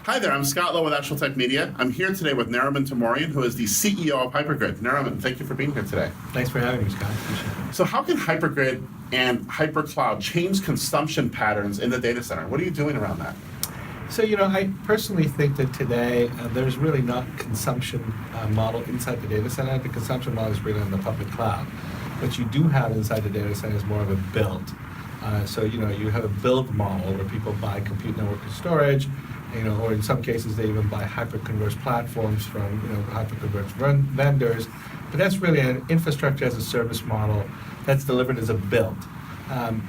Hi there, I'm Scott Lowe with Actual Tech Media. I'm here today with Nariman Tamorian, who is the CEO of Hypergrid. Nariman, thank you for being here today. Thanks for having me, Scott. Appreciate it. So how can Hypergrid and HyperCloud change consumption patterns in the data center? What are you doing around that? So, I personally think that today there's really not consumption model inside the data center. The consumption model is really in the public cloud. What you do have inside the data center is more of a build. You have a build model where people buy compute network and storage, or in some cases they even buy hyperconverged platforms from, hyperconverged vendors. But that's really an infrastructure as a service model that's delivered as a build.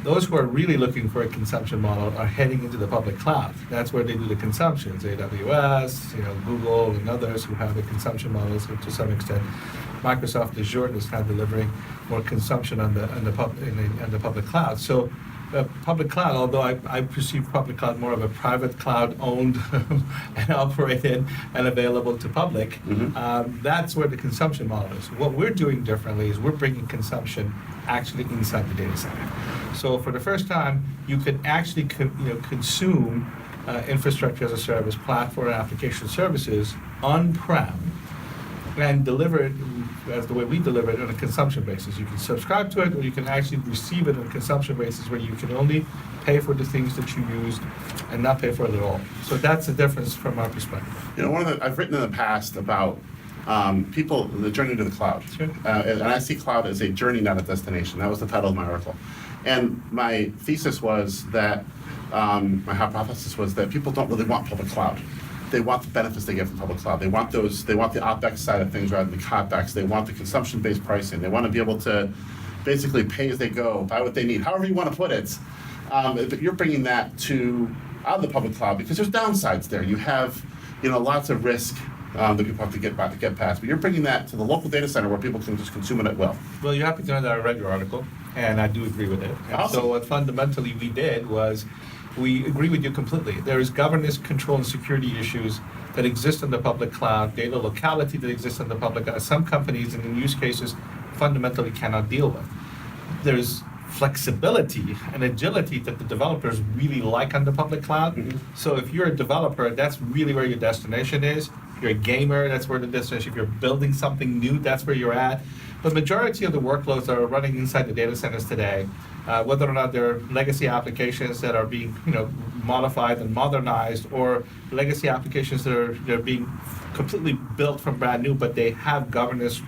Those who are really looking for a consumption model are heading into the public cloud. That's where they do the consumptions. AWS, Google, and others who have the consumption models, and to some extent, Microsoft Azure is now delivering more consumption on the public cloud. So, public cloud, although I perceive public cloud more of a private cloud owned and operated and available to public, that's where the consumption model is. What we're doing differently is we're bringing consumption actually inside the data center. So for the first time, you could actually consume infrastructure as a service, platform and application services on-prem and deliver it as the way we deliver it on a consumption basis. You can subscribe to it, or you can actually receive it on a consumption basis where you can only pay for the things that you used and not pay for it at all. So that's the difference from our perspective. I've written in the past about the journey to the cloud. Sure. And I see cloud as a journey, not a destination. That was the title of my article. And my thesis was that, my hypothesis was that people don't really want public cloud. They want the benefits they get from public cloud. They want the OpEx side of things rather than the CapEx. They want the consumption-based pricing. They want to be able to basically pay as they go, buy what they need, however you want to put it. But you're bringing that out of the public cloud because there's downsides there. You have, lots of risk that people have to get past. But you're bringing that to the local data center where people can just consume it at will. Well, you're happy to know that I read your article, and I do agree with it. And Awesome. So what fundamentally we did was we agree with you completely. There is governance, control, and security issues that exist in the public cloud, data locality that exists in the public cloud. Some companies, and in use cases, fundamentally cannot deal with. There's flexibility and agility that the developers really like on the public cloud. So if you're a developer, that's really where your destination is. If you're a gamer, that's where the destination. If you're building something new, that's where you're at. The majority of the workloads that are running inside the data centers today, whether or not they're legacy applications that are being modified and modernized, or legacy applications that are being completely built from brand new, but they have governance,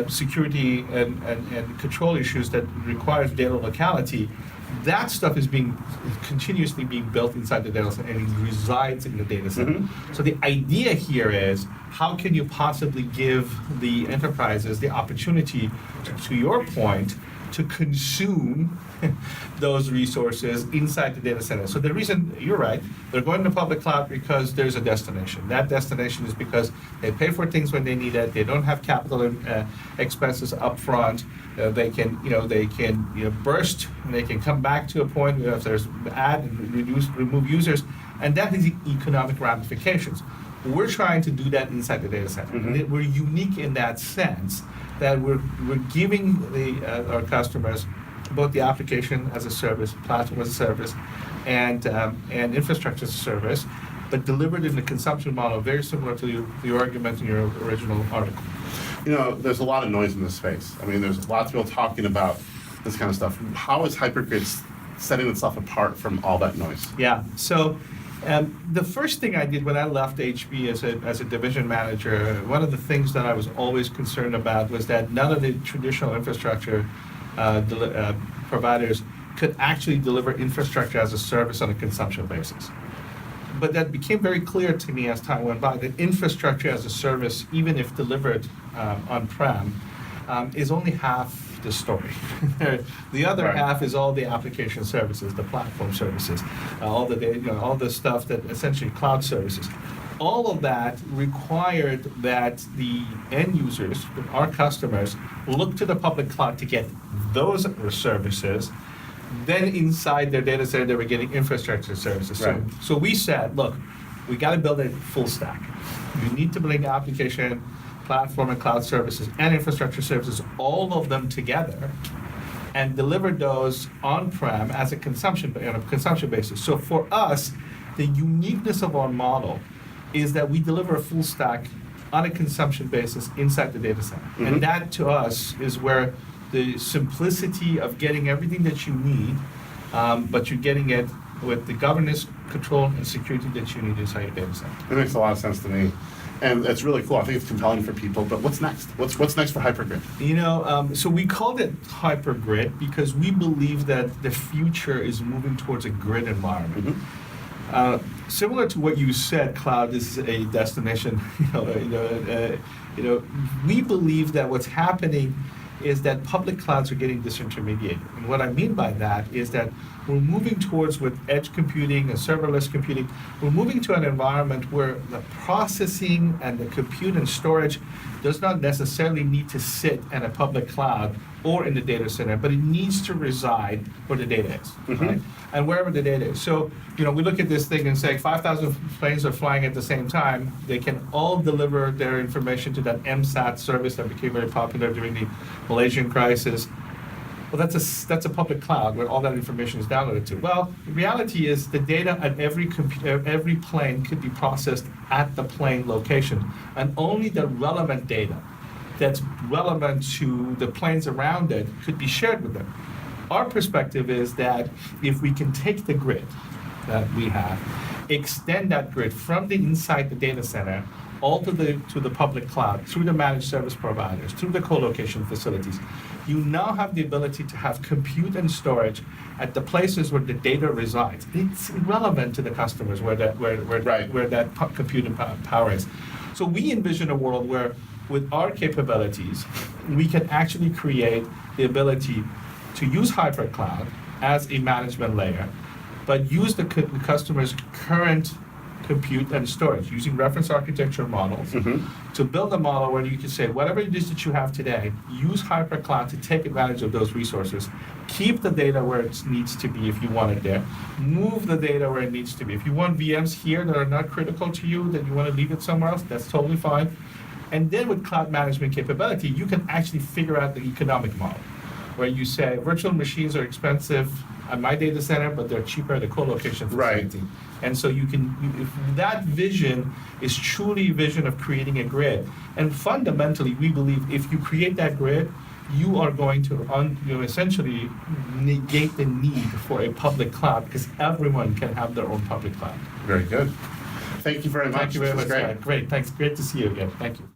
security, and control issues that requires data locality. That stuff is continuously being built inside the data center and it resides in the data center. So the idea here is, how can you possibly give the enterprises the opportunity, to your point, to consume those resources inside the data center? So the reason, you're right, they're going to public cloud because there's a destination. That destination is because they pay for things when they need it. They don't have capital expenses up front. They can burst, and they can come back to a point where if there's add and remove users, and that is economic ramifications. We're trying to do that inside the data center. And we're unique in that sense that we're giving our customers both the application as a service, platform as a service, and infrastructure as a service, but delivered in a consumption model very similar to the argument in your original article. There's a lot of noise in this space. I mean, there's lots of people talking about this kind of stuff. How is Hypergrid setting itself apart from all that noise? Yeah. So the first thing I did when I left HB as a division manager, one of the things that I was always concerned about was that none of the traditional infrastructure providers could actually deliver infrastructure as a service on a consumption basis. But that became very clear to me as time went by, that infrastructure as a service, even if delivered on-prem, is only half the story. The other half is all the application services, the platform services, all the stuff that essentially cloud services. All of that required that the end users, our customers, look to the public cloud to get those services. Then inside their data center, they were getting infrastructure services. Right. So we said, look, we got to build a full stack. You need to bring application, platform, and cloud services and infrastructure services, all of them together, and deliver those on-prem as a consumption basis. So for us, the uniqueness of our model is that we deliver a full stack on a consumption basis inside the data center. And that to us is where the simplicity of getting everything that you need, but you're getting it with the governance, control, and security that you need inside your data center. It makes a lot of sense to me. And it's really cool. I think it's compelling for people, but what's next? What's next for Hypergrid? You know, so we called it Hypergrid because we believe that the future is moving towards a grid environment. Similar to what you said, cloud is a destination. We believe that what's happening is that public clouds are getting disintermediated. And what I mean by that is that we're moving towards, with edge computing and serverless computing, we're moving to an environment where the processing and the compute and storage does not necessarily need to sit in a public cloud or in the data center, but it needs to reside where the data is, right? And wherever the data is. So, we look at this thing and say 5,000 planes are flying at the same time. They can all deliver their information to that MSAT service that became very popular during the Malaysian crisis. Well, that's a public cloud where all that information is downloaded to. Well, the reality is the data at every plane could be processed at the plane location, and only the relevant data that's relevant to the planes around it could be shared with them. Our perspective is that if we can take the grid that we have, extend that grid from the inside the data center all to the public cloud, through the managed service providers, through the co-location facilities, you now have the ability to have compute and storage at the places where the data resides. It's irrelevant to the customers where that compute and power is. So we envision a world where, with our capabilities, we can actually create the ability to use hybrid cloud as a management layer, but use the customer's current compute and storage using reference architecture models to build a model where you can say, whatever it is that you have today, use hybrid cloud to take advantage of those resources, keep the data where it needs to be if you want it there, move the data where it needs to be. If you want VMs here that are not critical to you, that you want to leave it somewhere else, that's totally fine. And then with cloud management capability, you can actually figure out the economic model, where you say virtual machines are expensive at my data center, but they're cheaper at the co-location facility. Right. And so if that vision is truly a vision of creating a grid. And fundamentally, we believe if you create that grid, you are going to essentially negate the need for a public cloud, because everyone can have their own public cloud. Very good. Thank you very much. Thank you very This much. was great. Great. Thanks. Great to see you again. Thank you.